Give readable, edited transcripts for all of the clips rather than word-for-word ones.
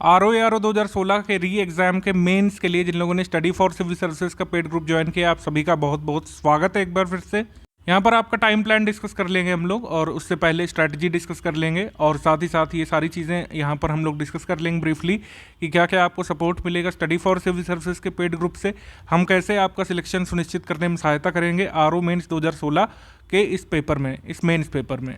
R O 2016 के री exam के मेंस के लिए जिन लोगों ने स्टडी फॉर सिविल सर्विसेज का पेड ग्रुप ज्वाइन किया, आप सभी का बहुत बहुत स्वागत है एक बार फिर से। यहाँ पर आपका टाइम प्लान डिस्कस कर लेंगे हम लोग, और उससे पहले स्ट्रैटेजी डिस्कस कर लेंगे, और साथ ही साथ ये सारी चीज़ें यहाँ पर हम लोग डिस्कस कर लेंगे ब्रीफली कि क्या क्या आपको सपोर्ट मिलेगा स्टडी फॉर सिविल सर्विसेज के पेड ग्रुप से। हम कैसे आपका सिलेक्शन सुनिश्चित करने में सहायता करेंगे आर ओ मेन्स 2016 के इस पेपर में, इस मेन्स पेपर में।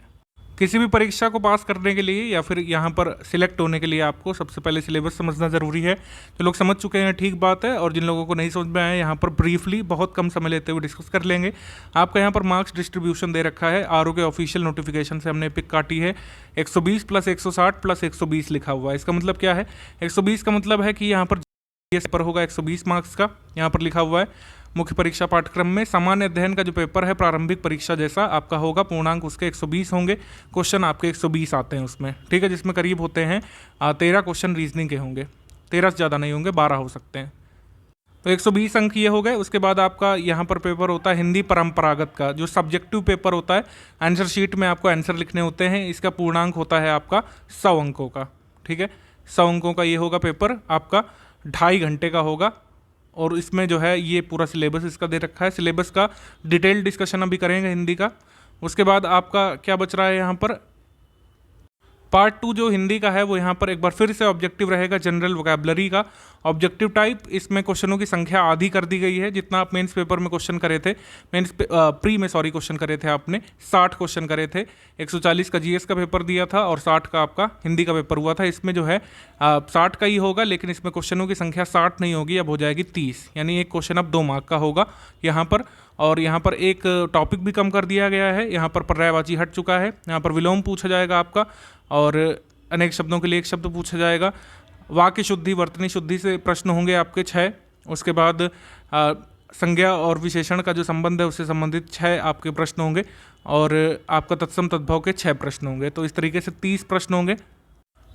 किसी भी परीक्षा को पास करने के लिए या फिर यहाँ पर सिलेक्ट होने के लिए आपको सबसे पहले सिलेबस समझना ज़रूरी है। जो लोग समझ चुके हैं ठीक बात है, और जिन लोगों को नहीं समझ में आया यहाँ पर ब्रीफली बहुत कम समय लेते हुए डिस्कस कर लेंगे। आपका यहाँ पर मार्क्स डिस्ट्रीब्यूशन दे रखा है, आर ओ के ऑफिशियल नोटिफिकेशन से हमने पिक काटी है। 120 + 160 + 120 लिखा हुआ है। इसका मतलब क्या है? 120 का मतलब है कि यहाँ पर पेपर होगा 120 मार्क्स का, यहाँ पर लिखा हुआ है। मुख्य परीक्षा पाठ्यक्रम में सामान्य अध्ययन का जो पेपर है प्रारंभिक परीक्षा जैसा आपका होगा, पूर्णांक उसके 120 होंगे। क्वेश्चन आपके 120 आते हैं उसमें, ठीक है, जिसमें करीब होते हैं 13 क्वेश्चन रीजनिंग के होंगे। 13 से ज़्यादा नहीं होंगे, 12 हो सकते हैं। तो 120 अंक ये हो गए। उसके बाद आपका यहाँ पर पेपर होता है हिंदी परंपरागत का, जो सब्जेक्टिव पेपर होता है। आंसर शीट में आपको आंसर लिखने होते हैं। इसका पूर्णांक होता है आपका 100 अंकों का, ठीक है। 100 अंकों का ये होगा पेपर, आपका 2.5 घंटे का होगा। और इसमें जो है ये पूरा सिलेबस इसका दे रखा है। सिलेबस का डिटेल डिस्कशन अभी करेंगे हिंदी का। उसके बाद आपका क्या बच रहा है यहाँ पर, पार्ट 2 जो हिंदी का है वो यहाँ पर एक बार फिर से ऑब्जेक्टिव रहेगा, जनरल वोकैबुलरी का ऑब्जेक्टिव टाइप। इसमें क्वेश्चनों की संख्या आधी कर दी गई है। जितना आप मेंस पेपर में क्वेश्चन करे थे, प्री में क्वेश्चन करे थे आपने, 60 क्वेश्चन करे थे। 140 का जीएस का पेपर दिया था और 60 का आपका हिंदी का पेपर हुआ था। इसमें जो है 60 का ही होगा, लेकिन इसमें क्वेश्चनों की संख्या 60 नहीं होगी, अब हो जाएगी 30, यानी एक क्वेश्चन अब 2 मार्क का होगा यहाँ पर। और यहाँ पर एक टॉपिक भी कम कर दिया गया है, यहाँ पर पर्यायवाची हट चुका है। यहाँ पर विलोम पूछा जाएगा आपका, और अनेक शब्दों के लिए एक शब्द पूछा जाएगा। वाक्य शुद्धि, वर्तनी शुद्धि से प्रश्न होंगे आपके 6। उसके बाद संज्ञा और विशेषण का जो संबंध है उससे संबंधित 6 आपके प्रश्न होंगे, और आपका तत्सम तद्भव के 6 प्रश्न होंगे। तो इस तरीके से 30 प्रश्न होंगे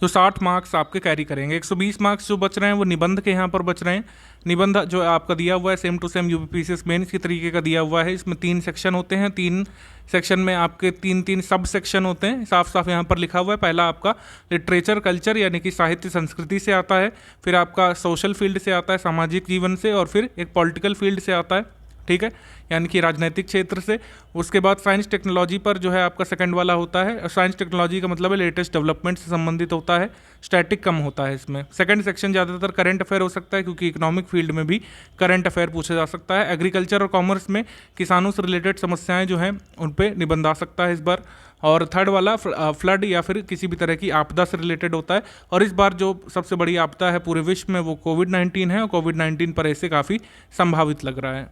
जो 60 मार्क्स आपके कैरी करेंगे। 120 मार्क्स जो बच रहे हैं वो निबंध के यहाँ पर बच रहे हैं। निबंध जो आपका दिया हुआ है same to same UPPCS mains की तरीके का दिया हुआ है। इसमें 3 सेक्शन होते हैं। 3 सेक्शन में आपके 3-3 सब सेक्शन होते हैं। साफ साफ यहाँ पर लिखा हुआ है। पहला आपका लिटरेचर कल्चर यानी कि साहित्य संस्कृति से आता है, फिर आपका सोशल फील्ड से आता है, सामाजिक जीवन से, और फिर एक पॉलिटिकल फील्ड से आता है, ठीक है, यानी कि राजनीतिक क्षेत्र से। उसके बाद साइंस टेक्नोलॉजी पर जो है आपका सेकंड वाला होता है। साइंस टेक्नोलॉजी का मतलब है लेटेस्ट डेवलपमेंट से संबंधित होता है। स्टैटिक कम होता है इसमें। सेकंड सेक्शन ज़्यादातर करंट अफेयर हो सकता है, क्योंकि इकोनॉमिक फील्ड में भी करंट अफेयर पूछा जा सकता है। एग्रीकल्चर और कॉमर्स में किसानों से रिलेटेड समस्याएं जो हैं उन पर निबंध आ सकता है इस बार। और थर्ड वाला फ्लड या फिर किसी भी तरह की आपदा से रिलेटेड होता है। और इस बार जो सबसे बड़ी आपदा है पूरे विश्व में वो कोविड-19 है, और कोविड-19 पर ऐसे काफ़ी संभावित लग रहा है।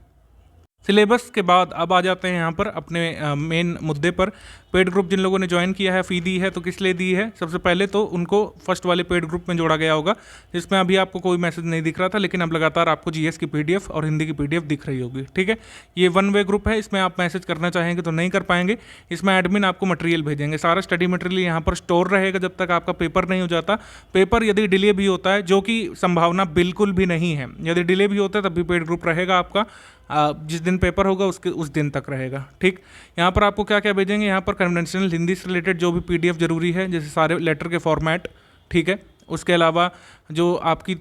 सिलेबस के बाद अब आ जाते हैं यहाँ पर अपने मेन मुद्दे पर। पेड ग्रुप जिन लोगों ने ज्वाइन किया है, फ़ी दी है, तो किस लिए दी है? सबसे पहले तो उनको फर्स्ट वाले पेड ग्रुप में जोड़ा गया होगा, जिसमें अभी आपको कोई मैसेज नहीं दिख रहा था, लेकिन अब लगातार आपको जीएस की पीडीएफ और हिंदी की पीडीएफ दिख रही होगी, ठीक है। ये 1 वे ग्रुप है, इसमें आप मैसेज करना चाहेंगे तो नहीं कर पाएंगे। इसमें एडमिन आपको मटेरियल भेजेंगे, सारा स्टडी मटेरियल यहाँ पर स्टोर रहेगा जब तक आपका पेपर नहीं हो जाता। पेपर यदि डिले भी होता है, जो कि संभावना बिल्कुल भी नहीं है, यदि डिले भी होता है तब भी पेड ग्रुप रहेगा आपका। जिस दिन पेपर होगा उसके उस दिन तक रहेगा, ठीक। यहाँ पर आपको क्या क्या भेजेंगे, यहाँ पर कन्वेंशनल हिंदी से रिलेटेड जो भी पीडीएफ जरूरी है, जैसे सारे लेटर के फॉर्मेट, ठीक है। उसके अलावा जो आपकी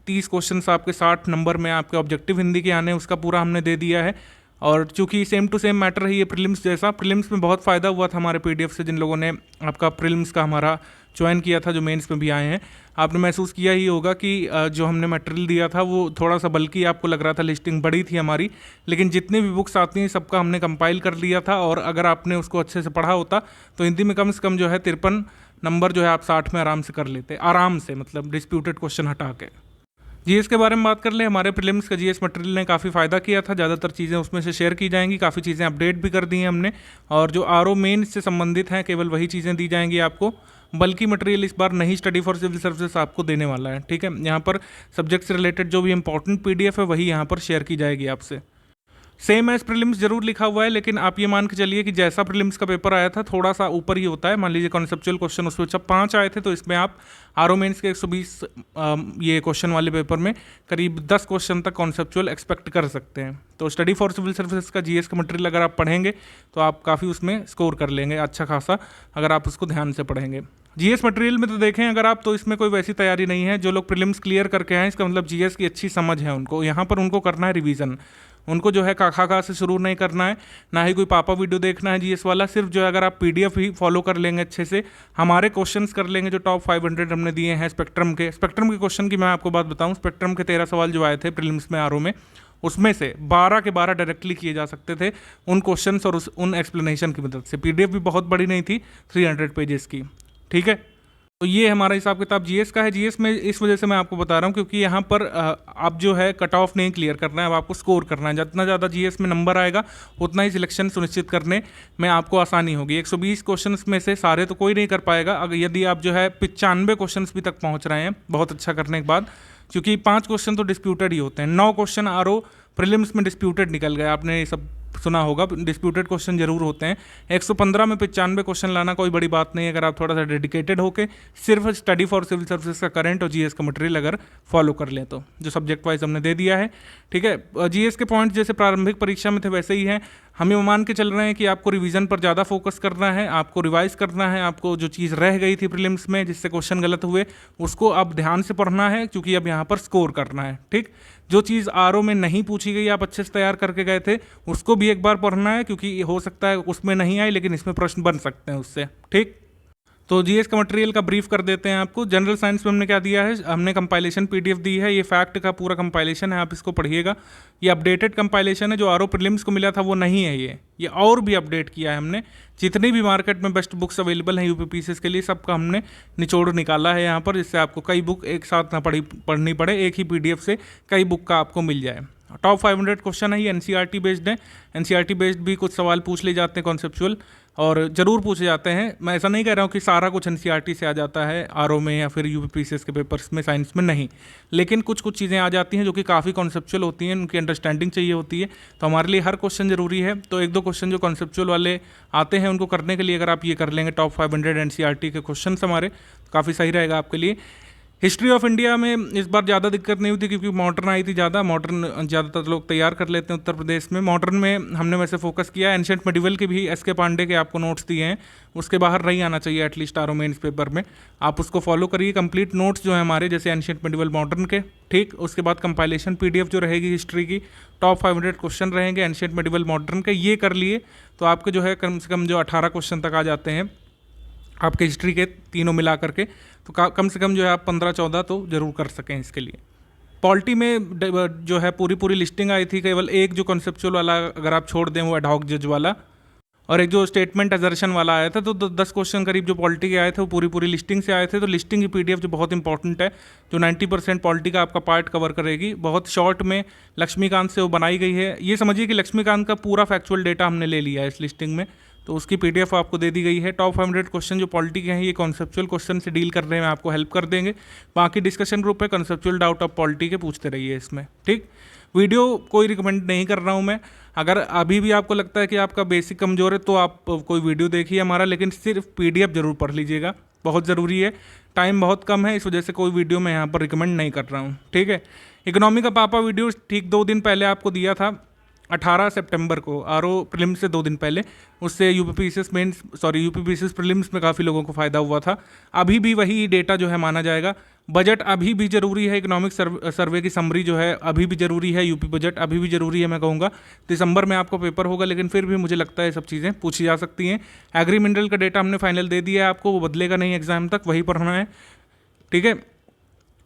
30 क्वेश्चंस आपके 60 नंबर में आपके ऑब्जेक्टिव हिंदी के आने, उसका पूरा हमने दे दिया है। और चूंकि सेम टू सेम मैटर है ये प्रीलिम्स जैसा, प्रीलिम्स में बहुत फ़ायदा हुआ था हमारे पीडीएफ से। जिन लोगों ने आपका प्रीलिम्स का हमारा ज्वाइन किया था, जो मेंस में भी आए हैं, आपने महसूस किया ही होगा कि जो हमने मटेरियल दिया था वो थोड़ा सा बल्कि आपको लग रहा था, लिस्टिंग बड़ी थी हमारी, लेकिन जितनी भी बुक्स आती हैं सबका हमने कंपाइल कर लिया था। और अगर आपने उसको अच्छे से पढ़ा होता तो हिंदी में कम से कम जो है 53 नंबर जो है आप 60 में आराम से कर लेते, आराम से, मतलब डिस्प्यूटेड क्वेश्चन हटा के। जीएस के बारे में बात कर ले, हमारे प्रीलिम्स का जीएस मटेरियल ने काफ़ी फ़ायदा किया था। ज़्यादातर चीज़ें उसमें से शेयर की जाएंगी, काफ़ी चीज़ें अपडेट भी कर दी हैं हमने। और जो आर ओ मेन्स से संबंधित हैं केवल वही चीज़ें दी जाएंगी आपको। बल्कि मटेरियल इस बार नहीं स्टडी फॉर सिविल सर्विसेज आपको देने वाला है, ठीक है। यहाँ पर सब्जेक्ट से रिलेटेड जो भी इंपॉर्टेंट पीडीएफ है वही यहाँ पर शेयर की जाएगी आपसे। सेम एज प्रीलिम्स जरूर लिखा हुआ है, लेकिन आप ये मान के चलिए कि जैसा प्रीलिम्स का पेपर आया था थोड़ा सा ऊपर ही होता है। मान लीजिए कॉन्सेप्चुअल क्वेश्चन उसमें जब 5 आए थे, तो इसमें आप आरओ मेंस के 120 ये क्वेश्चन वाले पेपर में करीब 10 क्वेश्चन तक कॉन्सेप्चुअल एक्सपेक्ट कर सकते हैं। तो स्टडी फॉर सिविल सर्विसेज का जीएस का मटेरियल अगर आप पढ़ेंगे तो आप काफ़ी उसमें स्कोर कर लेंगे अच्छा खासा, अगर आप उसको ध्यान से पढ़ेंगे। जीएस मटेरियल में तो देखें अगर आप, तो इसमें कोई वैसी तैयारी नहीं है। जो लोग प्रीलिम्स क्लियर करके आए, इसका मतलब जीएस की अच्छी समझ है उनको। यहाँ पर उनको करना है रिवीजन, उनको जो है खाखा से शुरू नहीं करना है, ना ही कोई पापा वीडियो देखना है जीएस वाला। सिर्फ जो है अगर आप पीडीएफ ही फॉलो कर लेंगे अच्छे से, हमारे क्वेश्चंस कर लेंगे जो टॉप 500 हमने दिए हैं स्पेक्ट्रम के क्वेश्चन की मैं आपको बात बताऊं, स्पेक्ट्रम के 13 सवाल जो आए थे प्रीलिम्स में आरओ में, उसमें से 12 के 12 डायरेक्टली किए जा सकते थे उन क्वेश्चंस और उन एक्सप्लेनेशन की मदद से। पीडीएफ भी बहुत बड़ी नहीं थी, 300 पेजेस की। ठीक है, तो ये हमारा हिसाब किताब जीएस का है। जीएस में इस वजह से मैं आपको बता रहा हूँ क्योंकि यहाँ पर आप जो है कट ऑफ नहीं क्लियर करना है, अब आपको स्कोर करना है। जितना ज़्यादा जीएस में नंबर आएगा उतना ही सिलेक्शन सुनिश्चित करने में आपको आसानी होगी। 120 क्वेश्चन में से सारे तो कोई नहीं कर पाएगा। अगर यदि आप जो है 95 क्वेश्चन भी तक पहुँच रहे हैं बहुत अच्छा करने के बाद, क्योंकि 5 क्वेश्चन तो डिस्प्यूटेड ही होते हैं। 9 क्वेश्चन आरओ प्रीलिम्स में डिस्प्यूटेड निकल गए, आपने ये सब सुना होगा, डिस्प्यूटेड क्वेश्चन जरूर होते हैं। 115 में 95 क्वेश्चन लाना कोई बड़ी बात नहीं है अगर आप थोड़ा सा डेडिकेटेड होकर सिर्फ स्टडी फॉर सिविल सर्विसेज का करंट और जीएस का मटेरियल अगर फॉलो कर लें तो, जो सब्जेक्ट वाइज हमने दे दिया है। ठीक है, जीएस के पॉइंट जैसे प्रारंभिक परीक्षा में थे वैसे ही हैं। हम ये मान के चल रहे हैं कि आपको रिवीजन पर ज़्यादा फोकस करना है, आपको रिवाइज करना है, आपको जो चीज़ रह गई थी प्रीलिम्स में जिससे क्वेश्चन गलत हुए उसको अब ध्यान से पढ़ना है, क्योंकि अब यहाँ पर स्कोर करना है। ठीक, जो चीज़ आरओ में नहीं पूछी गई, आप अच्छे से तैयार करके गए थे, उसको भी एक बार पढ़ना है, क्योंकि हो सकता है उसमें नहीं आई लेकिन इसमें प्रश्न बन सकते हैं उससे। ठीक, तो जीएस का मटेरियल का ब्रीफ कर देते हैं आपको। जनरल साइंस में हमने क्या दिया है, हमने कंपाइलेशन पीडीएफ दी है, ये फैक्ट का पूरा कंपाइलेशन है, आप इसको पढ़िएगा। ये अपडेटेड कंपाइलेशन है, जो आरओ प्रीलिम्स को मिला था वो नहीं है, ये और भी अपडेट किया है हमने। जितनी भी मार्केट में बेस्ट बुक्स अवेलेबल हैं यूपीपीसीएस के लिए, सबका हमने निचोड़ निकाला है यहाँ पर, जिससे आपको कई बुक एक साथ ना पढ़नी पड़े, एक ही पीडीएफ से कई बुक का आपको मिल जाए। टॉप 500 क्वेश्चन है, ये एनसीईआरटी बेस्ड है। एनसीईआरटी बेस्ड भी कुछ सवाल पूछ ले जाते हैं कॉन्सेप्चुअल, और ज़रूर पूछे जाते हैं। मैं ऐसा नहीं कह रहा हूँ कि सारा कुछ एनसीईआरटी से आ जाता है आरओ में या फिर यूपीपीसीएस के पेपर्स में, साइंस में नहीं, लेकिन कुछ कुछ चीज़ें आ जाती हैं जो कि काफ़ी कॉन्सेप्चुअल होती हैं, उनकी अंडरस्टैंडिंग चाहिए होती है। तो हमारे लिए हर क्वेश्चन ज़रूरी है। तो 1-2 क्वेश्चन जो कॉन्सेप्चुअल वाले आते हैं उनको करने के लिए अगर आप ये कर लेंगे टॉप 500 एनसीईआरटी के क्वेश्चन हमारे, तो काफ़ी सही रहेगा आपके लिए। हिस्ट्री ऑफ इंडिया में इस बार ज़्यादा दिक्कत नहीं हुई थी क्योंकि मॉडर्न आई थी ज़्यादा, मॉडर्न ज़्यादातर लोग तैयार कर लेते हैं उत्तर प्रदेश में। मॉडर्न में हमने वैसे फोकस किया। एंशिएंट मेडिवल के भी एसके पांडे के आपको नोट्स दिए हैं, उसके बाहर नहीं आना चाहिए एटलीस्ट आरओ मेंस पेपर में। आप उसको फॉलो करिए, कंप्लीट नोट्स जो है हमारे, जैसे एंशिएंट मेडिवल मॉडर्न के। ठीक, उसके बाद कंपाइलेशन पीडीएफ जो रहेगी हिस्ट्री की, टॉप 500 क्वेश्चन रहेंगे एंशिएंट मेडिवल मॉडर्न के, ये कर लिए तो आपके जो है कम से कम जो 18 क्वेश्चन तक आ जाते हैं आपके हिस्ट्री के तीनों मिला करके। तो कम से कम जो है आप 15-14 तो जरूर कर सकें इसके लिए। पॉलिटी में जो है पूरी लिस्टिंग आई थी, केवल एक जो कॉन्सेप्चुअल वाला अगर आप छोड़ दें वो एडहॉक जज वाला, और एक जो स्टेटमेंट एजर्शन वाला आया था, तो 10 क्वेश्चन करीब जो पॉलिटी के आए थे वो पूरी लिस्टिंग से आए थे। तो लिस्टिंग की पीडीएफ जो बहुत इंपॉर्टेंट है, जो 90% पॉलिटी का आपका पार्ट कवर करेगी, बहुत शॉर्ट में लक्ष्मीकांत से वो बनाई गई है। ये समझिए कि लक्ष्मीकांत का पूरा फैक्चुअल डेटा हमने ले लिया है इस लिस्टिंग में, तो उसकी पीडीएफ आपको दे दी गई है। टॉप 500 क्वेश्चन जो पॉलिटी के हैं ये कॉन्सेप्चुअल क्वेश्चन से डील करने में आपको हेल्प कर देंगे। बाकी डिस्कशन ग्रुप है, कॉन्सेप्चुअल डाउट ऑफ पॉलिटी के पूछते रहिए इसमें। ठीक, वीडियो कोई रिकमेंड नहीं कर रहा हूँ मैं। अगर अभी भी आपको लगता है कि आपका बेसिक कमज़ोर है तो आप कोई वीडियो देखिए हमारा, लेकिन सिर्फ पीडीएफ जरूर पढ़ लीजिएगा, बहुत ज़रूरी है। टाइम बहुत कम है, इस वजह से कोई वीडियो मैं यहाँ पर रिकमेंड नहीं कर रहा हूँ। ठीक है, इकोनॉमी का पापा वीडियो ठीक 2 दिन पहले आपको दिया था, 18 सितंबर को, आरओ प्रीलिम्स से 2 दिन पहले। उससे यूपीपीसीएस प्रीलिम्स में काफ़ी लोगों को फ़ायदा हुआ था। अभी भी वही डेटा जो है माना जाएगा। बजट अभी भी ज़रूरी है, इकोनॉमिक सर्वे की समरी जो है अभी भी ज़रूरी है, यूपी बजट अभी भी ज़रूरी है। मैं कहूँगा दिसंबर में आपको पेपर होगा, लेकिन फिर भी मुझे लगता है सब चीज़ें पूछी जा सकती हैं। एग्री मिनरल का डेटा हमने फाइनल दे दिया है आपको, वो बदलेगा नहीं एग्जाम तक, वही पढ़ना है। ठीक है,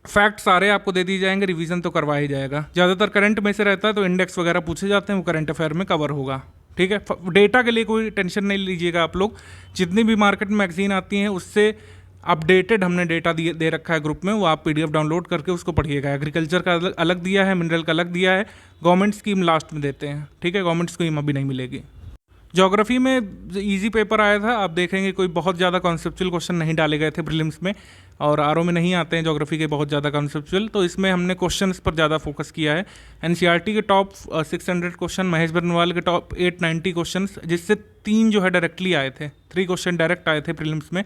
फैक्ट सारे आपको दे दिए जाएंगे, रिवीजन तो करवा ही जाएगा। ज़्यादातर करंट में से रहता है तो इंडेक्स वगैरह पूछे जाते हैं, वो करंट अफेयर में कवर होगा। ठीक है, डेटा के लिए कोई टेंशन नहीं लीजिएगा आप लोग। जितनी भी मार्केट में मैगजीन आती हैं उससे अपडेटेड हमने डेटा दे रखा है ग्रुप में, वो आप पीडीएफ डाउनलोड करके उसको पढ़िएगा। एग्रीकल्चर का अलग दिया है, मिनरल का अलग दिया है, गवर्नमेंट स्कीम लास्ट में देते हैं। ठीक है, गवर्नमेंट स्कीम अभी नहीं मिलेगी। ज्योग्राफी में इजी पेपर आया था, आप देखेंगे कोई बहुत ज़्यादा कॉन्सेप्चुअल क्वेश्चन नहीं डाले गए थे प्रीलिम्स में। और आरओ में नहीं आते हैं ज्योग्राफी के बहुत ज़्यादा कॉन्सेप्चुअल, तो इसमें हमने क्वेश्चंस पर ज़्यादा फोकस किया है। एनसीईआरटी के टॉप 600 क्वेश्चन, महेश बर्नवाल के टॉप 890 क्वेश्चंस, जिससे 3 जो है डायरेक्टली आए थे, 3 क्वेश्चन डायरेक्ट आए थे प्रीलिम्स में,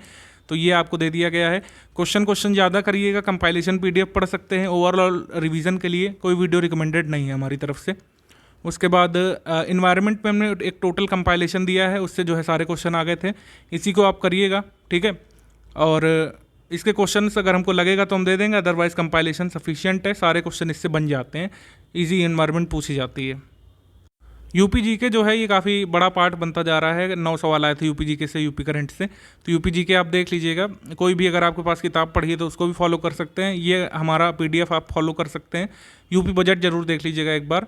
तो ये आपको दे दिया गया है। क्वेश्चन ज़्यादा करिएगा, कंपाइलेशन पीडीएफ पढ़ सकते हैं, ओवरऑल रिवीजन के लिए कोई वीडियो रिकमेंडेड नहीं है हमारी तरफ से। उसके बाद इन्वायरमेंट में हमने एक टोटल कंपाइलेशन दिया है, उससे जो है सारे क्वेश्चन आ गए थे, इसी को आप करिएगा, ठीक है। और इसके क्वेश्चंस अगर हमको लगेगा तो हम दे देंगे, अदरवाइज कंपाइलेशन सफिशिएंट है, सारे क्वेश्चन इससे बन जाते हैं, इजी इन्वायरमेंट पूछी जाती है। यूपी जीके जो है ये काफ़ी बड़ा पार्ट बनता जा रहा है, 9 सवाल आए थे यूपी जीके से, यूपी करंट से, तो यूपी जीके आप देख लीजिएगा। कोई भी अगर आपके पास किताब पढ़ी है तो उसको भी फॉलो कर सकते हैं, ये हमारा पीडीएफ आप फॉलो कर सकते हैं। यूपी बजट जरूर देख लीजिएगा एक बार,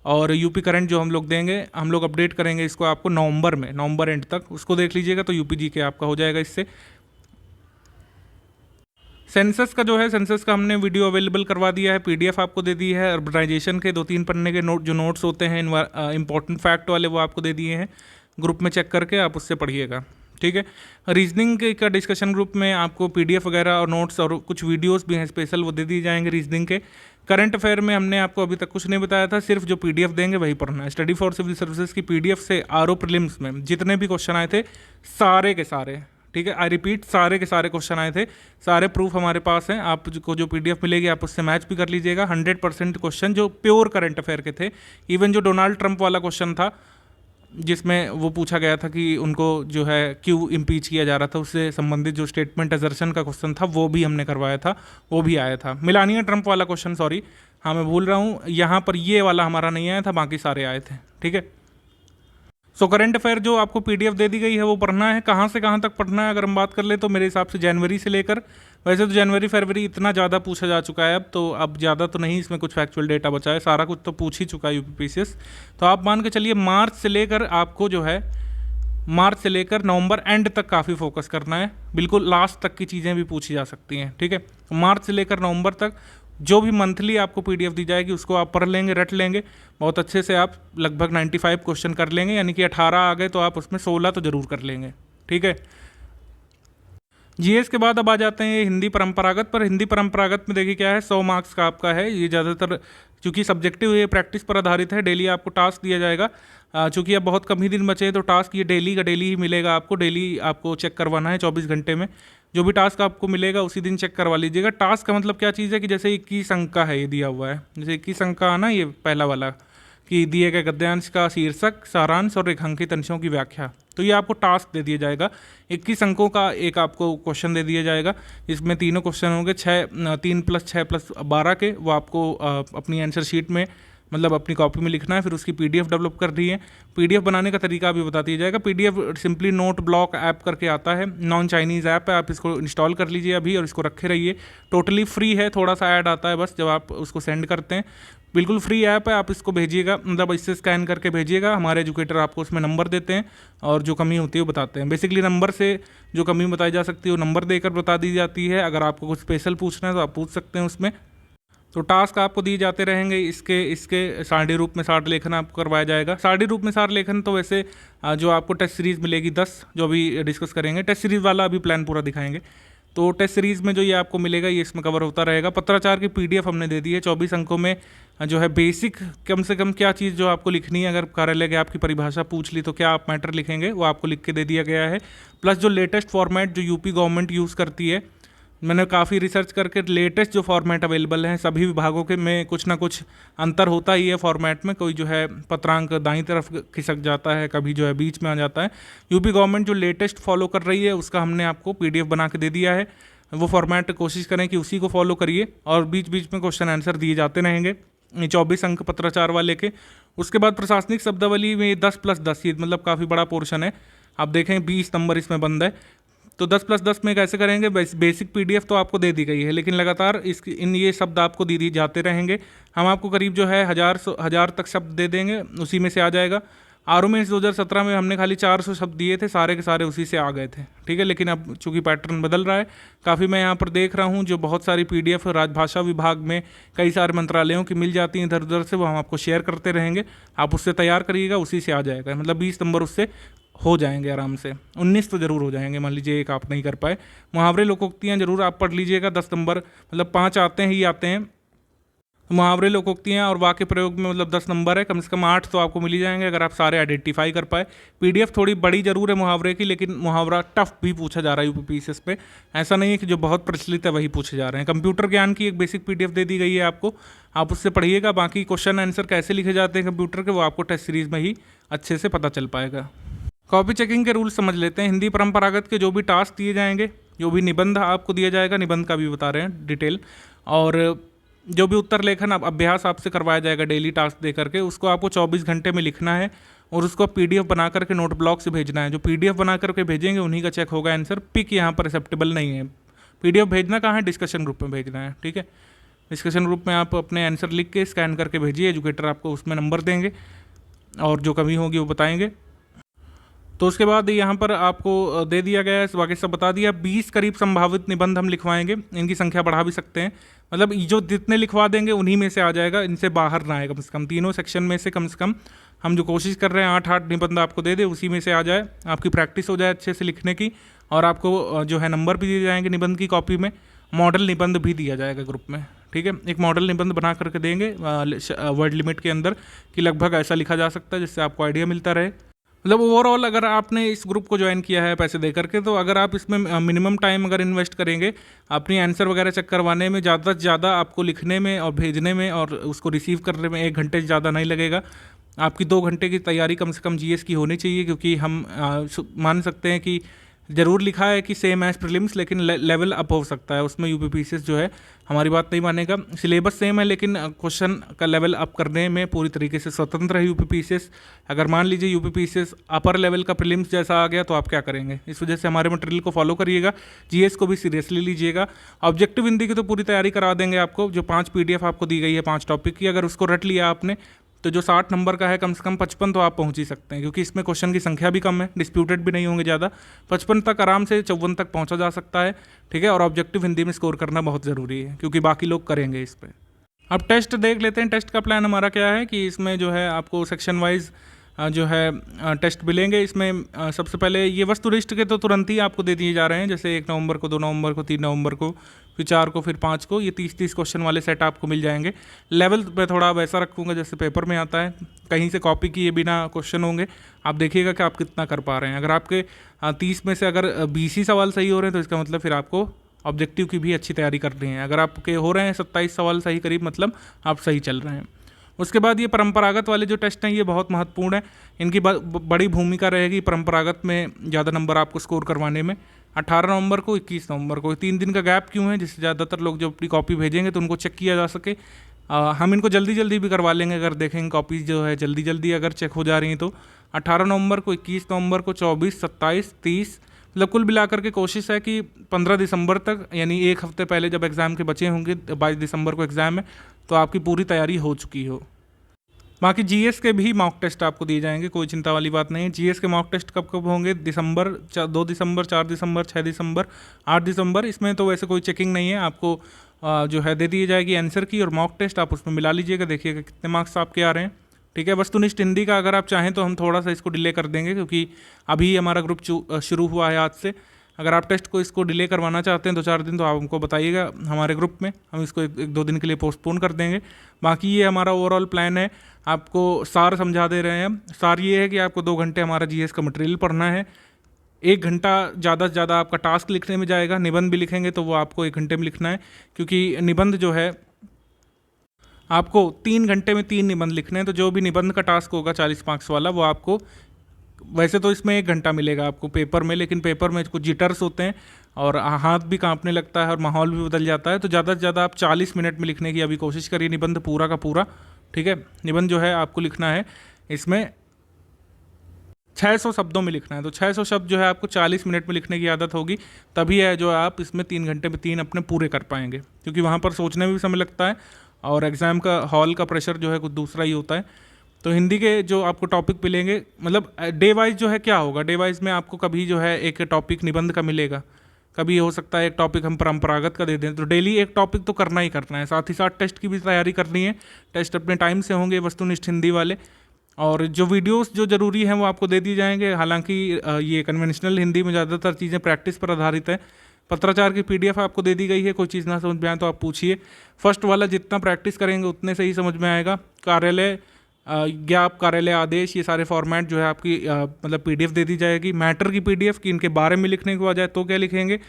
और यूपी करंट जो हम लोग देंगे, हम लोग अपडेट करेंगे इसको आपको नवंबर में, नवंबर एंड तक, उसको देख लीजिएगा तो यूपी जीके आपका हो जाएगा इससे। सेंसस का जो है, सेंसस का हमने वीडियो अवेलेबल करवा दिया है, पीडीएफ आपको दे दी है। अर्बनाइजेशन के 2-3 पन्ने के जो नोट्स होते हैं इंपॉर्टेंट फैक्ट वाले, वो आपको दे दिए हैं, ग्रुप में चेक करके आप उससे पढ़िएगा, ठीक है। रीजनिंग का डिस्कशन ग्रुप में आपको पीडीएफ वगैरह और नोट्स और कुछ वीडियोस भी हैं स्पेशल, वो दे दिए जाएंगे रीजनिंग के। करंट अफेयर में हमने आपको अभी तक कुछ नहीं बताया था, सिर्फ जो पीडीएफ देंगे वही पढ़ना है। स्टडी फॉर सिविल सर्विसेज की पीडीएफ से आरओ प्रीलिम्स में जितने भी क्वेश्चन आए थे, सारे के सारे, ठीक है, आई रिपीट, सारे के सारे क्वेश्चन आए थे, सारे प्रूफ हमारे पास हैं। आपको जो पीडीएफ मिलेगी आप उससे मैच भी कर लीजिएगा। 100% क्वेश्चन जो प्योर करंट अफेयर के थे, इवन जो डोनाल्ड ट्रंप वाला क्वेश्चन था जिसमें वो पूछा गया था कि उनको जो है क्यों इम्पीच किया जा रहा था, उससे संबंधित जो स्टेटमेंट असर्शन का क्वेश्चन था वो भी हमने करवाया था, वो भी आया था। मिलानिया ट्रंप वाला क्वेश्चन, सॉरी, हाँ मैं भूल रहा हूँ, यहाँ पर ये वाला हमारा नहीं आया था, बाकी सारे आए थे, ठीक है। सो करंट अफेयर जो आपको पीडीएफ दे दी गई है वो पढ़ना है। कहाँ से कहाँ तक पढ़ना है अगर हम बात कर ले तो मेरे हिसाब से जनवरी से लेकर, वैसे तो जनवरी फरवरी इतना ज़्यादा पूछा जा चुका है अब ज़्यादा तो नहीं इसमें कुछ फैक्चुअल डेटा बचा है, सारा कुछ तो पूछ ही चुका है यूपीपीसीएस। तो आप मान के चलिए मार्च से लेकर आपको जो है, मार्च से लेकर नवंबर एंड तक काफ़ी फोकस करना है, बिल्कुल लास्ट तक की चीज़ें भी पूछी जा सकती हैं, ठीक है। मार्च से लेकर नवंबर तक जो भी मंथली आपको पीडीएफ दी जाएगी उसको आप पढ़ लेंगे, रट लेंगे बहुत अच्छे से, आप लगभग 95 क्वेश्चन कर लेंगे, यानी कि 18 आ गए तो आप उसमें 16 तो ज़रूर कर लेंगे, ठीक है। जीएस के बाद अब आ जाते हैं हिंदी परंपरागत पर। हिंदी परंपरागत में देखिए क्या है, 100 मार्क्स का आपका है ये, ज़्यादातर चूँकि सब्जेक्टिव ये प्रैक्टिस पर आधारित है, डेली आपको टास्क दिया जाएगा। चूँकि अब बहुत कम ही दिन बचे हैं तो टास्क ये डेली का डेली ही मिलेगा आपको, डेली आपको चेक करवाना है 24 घंटे में। जो भी टास्क आपको मिलेगा उसी दिन चेक करवा लीजिएगा। टास्क का मतलब क्या चीज़ है कि जैसे 21 अंक का है, ये दिया हुआ है, जैसे 21 अंक का आना, ये पहला वाला कि दिए गए गद्यांश का शीर्षक, सारांश और रेखांकित अंशों की व्याख्या, तो ये आपको टास्क दे दिया जाएगा। 21 अंकों का एक आपको क्वेश्चन दे दिया जाएगा, इसमें तीनों क्वेश्चन होंगे, 3 + 6 + 12 के, वो आपको अपनी आंसर शीट में, मतलब अपनी कॉपी में लिखना है, फिर उसकी पीडीएफ डेवलप कर रही है। पीडीएफ बनाने का तरीका भी बता दिया जाएगा। PDF simply note block app करके आता है, नॉन चाइनीज़ ऐप है, आप इसको इंस्टॉल कर लीजिए अभी और इसको रखे रहिए, टोटली फ्री है, थोड़ा सा ऐड आता है बस जब आप उसको सेंड करते हैं, बिल्कुल फ्री ऐप है, आप इसको भेजिएगा, मतलब इससे स्कैन करके भेजिएगा, हमारे एजुकेटर आपको उसमें नंबर देते हैं और जो कमी होती है वो बताते हैं। बेसिकली नंबर से जो कमी बताई जा सकती है वो नंबर देकर बता दी जाती है। अगर आपको कुछ स्पेशल पूछना है तो आप पूछ सकते हैं उसमें। तो टास्क आपको दिए जाते रहेंगे, इसके सारणी रूप में सार लेखन आपको करवाया जाएगा। सारणी रूप में सार लेखन तो वैसे जो आपको टेस्ट सीरीज़ मिलेगी 10, जो अभी डिस्कस करेंगे, टेस्ट सीरीज़ वाला अभी प्लान पूरा दिखाएंगे। तो टेस्ट सीरीज़ में जो ये आपको मिलेगा ये इसमें कवर होता रहेगा। पत्राचार की पीडीएफ हमने दे दी है, 24 अंकों में जो है बेसिक कम से कम क्या चीज़ जो आपको लिखनी है, अगर कार्यालय के आपकी परिभाषा पूछ ली तो क्या आप मैटर लिखेंगे, वो आपको लिख के दे दिया गया है। प्लस जो लेटेस्ट फॉर्मेट जो यूपी गवर्नमेंट यूज़ करती है, मैंने काफ़ी रिसर्च करके लेटेस्ट जो फॉर्मेट अवेलेबल हैं सभी विभागों के में कुछ ना कुछ अंतर होता ही है फॉर्मेट में, कोई जो है पत्रांक दाईं तरफ खिसक जाता है, कभी जो है बीच में आ जाता है। यूपी गवर्नमेंट जो लेटेस्ट फॉलो कर रही है उसका हमने आपको पीडीएफ बना के दे दिया है, वो फॉर्मेट कोशिश करें कि उसी को फॉलो करिए और बीच बीच में क्वेश्चन आंसर दिए जाते रहेंगे 24 अंक पत्राचार वाले के। उसके बाद प्रशासनिक शब्दावली में 10+10, ये मतलब काफ़ी बड़ा पोर्शन है, आप देखें 20 नंबर इसमें बंद है। तो 10+10 में कैसे करेंगे, बेसिक पीडीएफ तो आपको दे दी गई है, लेकिन लगातार ये शब्द आपको दी जाते रहेंगे। हम आपको करीब जो है 1000 तक शब्द दे देंगे, उसी में से आ जाएगा। आरओ मेंस 2017 में हमने खाली 400 शब्द दिए थे, सारे के सारे उसी से आ गए थे, ठीक है। लेकिन अब चूंकि पैटर्न बदल रहा है काफ़ी, मैं यहाँ पर देख रहा हूँ जो बहुत सारी पीडीएफ राजभाषा विभाग में कई सारे मंत्रालयों की मिल जाती हैं इधर उधर से, वो हम आपको शेयर करते रहेंगे, आप उससे तैयार करिएगा, उसी से आ जाएगा, मतलब 20 नंबर उससे हो जाएंगे आराम से। 19 तो ज़रूर हो जाएंगे, मान लीजिए एक आप नहीं कर पाए। मुहावरे लोकोक्तियाँ ज़रूर आप पढ़ लीजिएगा, 10 नंबर मतलब 5 आते हैं ही आते हैं। मुहावरे लोकोक्तियाँ और वाक्य प्रयोग में मतलब 10 नंबर है, कम से कम 8 तो आपको मिल ही जाएंगे अगर आप सारे आइडेंटिफाई कर पाए। पीडीएफ थोड़ी बड़ी जरूर है मुहावरे की, लेकिन मुहावरा टफ भी पूछा जा रहा है यूपीपीसीएस पे। ऐसा नहीं है कि जो बहुत प्रचलित है वही पूछे जा रहे हैं। कंप्यूटर ज्ञान की एक बेसिक पीडीएफ दे दी गई है आपको, आप उससे पढ़िएगा। बाकी क्वेश्चन आंसर कैसे लिखे जाते हैं कंप्यूटर के, वो आपको टेस्ट सीरीज में ही अच्छे से पता चल पाएगा। कॉपी चेकिंग के रूल समझ लेते हैं। हिंदी परंपरागत के जो भी टास्क दिए जाएंगे, जो भी निबंध आपको दिया जाएगा, निबंध का भी बता रहे हैं डिटेल, और जो भी उत्तर लेखन अभ्यास आपसे करवाया जाएगा डेली टास्क दे करके, उसको आपको 24 घंटे में लिखना है और उसको पीडीएफ बना करके नोट ब्लॉक से भेजना है। जो पीडीएफ बना करके भेजेंगे उन्हीं का चेक होगा आंसर। पिक यहाँ पर एक्सेप्टेबल नहीं है। पीडीएफ भेजना कहाँ है, डिस्कशन ग्रुप में भेजना है, ठीक है। डिस्कशन ग्रुप में आप अपने आंसर लिख के स्कैन करके भेजिए, एजुकेटर आपको उसमें नंबर देंगे और जो कमी होगी वो बताएंगे। तो उसके बाद यहाँ पर आपको दे दिया गया है, बाकी सब बता दिया। 20 करीब संभावित निबंध हम लिखवाएंगे, इनकी संख्या बढ़ा भी सकते हैं, मतलब जो जितने लिखवा देंगे उन्हीं में से आ जाएगा, इनसे बाहर ना आए। कम से कम तीनों सेक्शन में से कम हम जो कोशिश कर रहे हैं 8 निबंध आपको दे दे, उसी में से आ जाए, आपकी प्रैक्टिस हो जाए अच्छे से लिखने की, और आपको जो है नंबर भी दिए जाएंगे निबंध की कॉपी में। मॉडल निबंध भी दिया जाएगा ग्रुप में, ठीक है। एक मॉडल निबंध बना करके देंगे वर्ड लिमिट के अंदर कि लगभग ऐसा लिखा जा सकता है, जिससे आपको आइडिया मिलता रहे। मतलब ओवरऑल अगर आपने इस ग्रुप को ज्वाइन किया है पैसे दे करके, तो अगर आप इसमें मिनिमम टाइम अगर इन्वेस्ट करेंगे अपनी आंसर वगैरह चेक करवाने में, ज़्यादा से ज़्यादा आपको लिखने में और भेजने में और उसको रिसीव करने में 1 घंटे से ज़्यादा नहीं लगेगा। आपकी 2 घंटे की तैयारी कम से कम जीएस की होनी चाहिए, क्योंकि हम मान सकते हैं कि ज़रूर लिखा है कि सेम एज प्रीलिम्स, लेकिन लेवल अप हो सकता है उसमें। यूपीपीसीएस जो है हमारी बात नहीं मानेगा। सिलेबस सेम है, लेकिन क्वेश्चन का लेवल अप करने में पूरी तरीके से स्वतंत्र है यूपीपीसीएस। अगर मान लीजिए यूपीपीसीएस अपर लेवल का प्रीलिम्स जैसा आ गया तो आप क्या करेंगे। इस वजह से हमारे मटेरियल को फॉलो करिएगा, जीएस को भी सीरियसली लीजिएगा। ऑब्जेक्टिव हिंदी की तो पूरी तैयारी करा देंगे आपको। जो 5 पीडीएफ आपको दी गई है 5 टॉपिक की, अगर उसको रट लिया आपने तो जो 60 नंबर का है कम से कम 55 तो आप पहुंच ही सकते हैं, क्योंकि इसमें क्वेश्चन की संख्या भी कम है, डिस्प्यूटेड भी नहीं होंगे ज़्यादा। 55 तक आराम से 54 तक पहुंचा जा सकता है, ठीक है। और ऑब्जेक्टिव हिंदी में स्कोर करना बहुत ज़रूरी है, क्योंकि बाकी लोग करेंगे इस पर। अब टेस्ट देख लेते हैं। टेस्ट का प्लान हमारा क्या है कि इसमें जो है आपको सेक्शन वाइज जो है टेस्ट मिलेंगे। इसमें सबसे पहले ये वस्तुनिष्ठ के तो तुरंत ही आपको दे दिए जा रहे हैं, जैसे 1 नवंबर को, 2 नवंबर को, 3 नवंबर को, फिर 4 को, फिर 5 को। ये 30-30 क्वेश्चन वाले सेट आपको मिल जाएंगे। लेवल पे थोड़ा वैसा रखूँगा जैसे पेपर में आता है, कहीं से कॉपी किए बिना क्वेश्चन होंगे। आप देखिएगा कि आप कितना कर पा रहे हैं। अगर आपके 30 में से अगर 20 ही सवाल सही हो रहे हैं तो इसका मतलब फिर आपको ऑब्जेक्टिव की भी अच्छी तैयारी करनी है। अगर आपके हो रहे हैं 27 सवाल सही करीब, मतलब आप सही चल रहे हैं। उसके बाद ये परंपरागत वाले जो टेस्ट हैं ये बहुत महत्वपूर्ण है। इनकी बड़ी भूमिका रहेगी परंपरागत में ज़्यादा नंबर आपको स्कोर करवाने में। 18 नवंबर को, 21 नवंबर को, 3 दिन का गैप क्यों है, जिससे ज़्यादातर लोग जो अपनी कॉपी भेजेंगे तो उनको चेक किया जा सके। हम इनको जल्दी जल्दी भी करवा लेंगे, अगर देखेंगे कॉपीज़ जो है जल्दी जल्दी अगर चेक हो जा रही हैं तो। 18 नवंबर को, 21 नवंबर को, 24, 27, 30, मतलब कुल मिलाकर के कोशिश है कि 15 दिसंबर तक, यानी 1 हफ्ते पहले जब एग्ज़ाम के बचे होंगे, 22 दिसंबर को एग्ज़ाम है, तो आपकी पूरी तैयारी हो चुकी हो। बाकी जीएस के भी मॉक टेस्ट आपको दिए जाएंगे, कोई चिंता वाली बात नहीं है। जीएस के मॉक टेस्ट कब कब होंगे, दिसंबर, 2 दिसंबर, 4 दिसंबर, 6 दिसंबर, 8 दिसंबर। इसमें तो वैसे कोई चेकिंग नहीं है, आपको जो है दे दी जाएगी आंसर की, और मॉक टेस्ट आप उसमें मिला लीजिएगा, देखिएगा कितने मार्क्स आपके आ रहे हैं, ठीक है। वस्तुनिष्ठ हिंदी का अगर आप चाहें तो हम थोड़ा सा इसको डिले कर देंगे, क्योंकि अभी हमारा ग्रुप शुरू हुआ है आज से। अगर आप टेस्ट को इसको डिले करवाना चाहते हैं 2-4 दिन, तो आप हमको बताइएगा हमारे ग्रुप में, हम इसको 1-2 दिन के लिए पोस्टपोन कर देंगे। बाकी ये हमारा ओवरऑल प्लान है। आपको सार समझा दे रहे हैं हम। सार ये है कि आपको 2 घंटे हमारा जीएस का मटेरियल पढ़ना है, 1 घंटा ज़्यादा से ज़्यादा आपका टास्क लिखने में जाएगा। निबंध भी लिखेंगे तो वो आपको 1 घंटे में लिखना है, क्योंकि निबंध जो है आपको 3 घंटे में 3 निबंध लिखने हैं। तो जो भी निबंध का टास्क होगा 40 मार्क्स वाला, वो आपको, वैसे तो इसमें 1 घंटा मिलेगा आपको पेपर में, लेकिन पेपर में कुछ जिटर्स होते हैं और हाथ भी कांपने लगता है और माहौल भी बदल जाता है। तो ज़्यादा से ज़्यादा आप 40 मिनट में लिखने की अभी कोशिश करिए निबंध पूरा का पूरा, ठीक है। निबंध जो है आपको लिखना है, इसमें 600 शब्दों में लिखना है। तो 600 शब्द जो है आपको 40 मिनट में लिखने की आदत होगी, तभी है जो आप इसमें 3 घंटे में 3 अपने पूरे कर पाएंगे, क्योंकि वहाँ पर सोचने में भी समय लगता है और एग्ज़ाम का हॉल का प्रेशर जो है कुछ दूसरा ही होता है। तो हिंदी के जो आपको टॉपिक मिलेंगे, मतलब डे वाइज जो है क्या होगा, डे वाइज में आपको कभी जो है एक टॉपिक निबंध का मिलेगा, कभी हो सकता है एक टॉपिक हम परंपरागत का दे दें। तो डेली एक टॉपिक तो करना ही करना है। साथ ही साथ टेस्ट की भी तैयारी करनी है। टेस्ट अपने टाइम से होंगे वस्तुनिष्ठ हिंदी वाले, और जो वीडियोस जो ज़रूरी हैं वो आपको दे दिए जाएंगे। हालांकि ये कन्वेंशनल हिंदी में ज़्यादातर चीज़ें प्रैक्टिस पर आधारित है। पत्राचार की पीडीएफ आपको दे दी गई है, कोई चीज़ ना समझ में आए तो आप पूछिए। फर्स्ट वाला जितना प्रैक्टिस करेंगे उतने से ही समझ में आएगा। कार्यालय ज्ञाप, कार्यालय आदेश, ये सारे फॉर्मेट जो है आपकी मतलब पीडीएफ दे दी जाएगी। मैटर की पीडीएफ कि इनके बारे में लिखने के बजाय तो क्या लिखेंगे,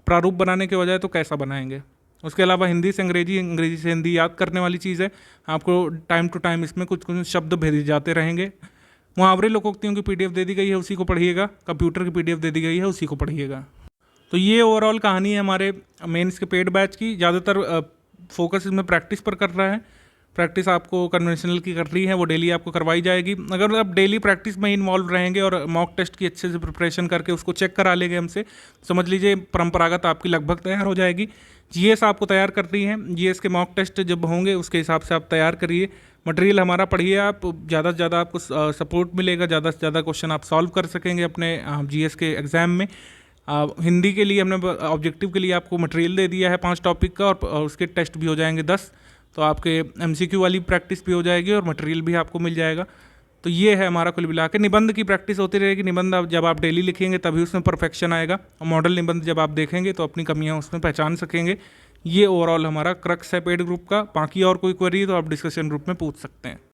प्रारूप बनाने के बजाय तो कैसा बनाएंगे। उसके अलावा हिंदी से अंग्रेजी, अंग्रेजी से हिंदी याद करने वाली चीज़ है। आपको टाइम टू टाइम इसमें कुछ कुछ शब्द भेजे जाते रहेंगे। मुहावरे लोकोक्तियों की पीडीएफ दे दी गई है, उसी को पढ़िएगा। कंप्यूटर की पीडीएफ दे दी गई है, उसी को पढ़िएगा। तो ये ओवरऑल कहानी है हमारे मेंस के पेड बैच की। ज़्यादातर फोकस इसमें प्रैक्टिस पर कर रहा है। प्रैक्टिस आपको कन्वेंशनल की कर रही है, वो डेली आपको करवाई जाएगी। अगर आप डेली प्रैक्टिस में इन्वॉल्व रहेंगे और मॉक टेस्ट की अच्छे से प्रिपरेशन करके उसको चेक करा लेंगे हमसे, समझ लीजिए परंपरागत आपकी लगभग तैयार हो जाएगी। जीएस आपको तैयार कर रही है। जीएस के मॉक टेस्ट जब होंगे उसके हिसाब से आप तैयार करिए। मटेरियल हमारा पढ़िए आप, ज़्यादा से ज़्यादा आपको सपोर्ट मिलेगा, ज़्यादा से ज़्यादा क्वेश्चन आप सॉल्व कर सकेंगे अपने जीएस के एग्ज़ाम में। हिंदी के लिए हमने ऑब्जेक्टिव के लिए आपको मटेरियल दे दिया है 5 टॉपिक का, और उसके टेस्ट भी हो जाएंगे 10। तो आपके एमसीक्यू वाली प्रैक्टिस भी हो जाएगी और मटेरियल भी आपको मिल जाएगा। तो ये है हमारा कुल मिला के। निबंध की प्रैक्टिस होती रहेगी। निबंध जब आप डेली लिखेंगे तभी उसमें परफेक्शन आएगा। और मॉडल निबंध जब आप देखेंगे तो अपनी कमियां उसमें पहचान सकेंगे। ये ओवरऑल हमारा क्रक्स है पेड ग्रुप का। बाकी और कोई क्वेरी तो आप डिस्कशन ग्रुप में पूछ सकते हैं।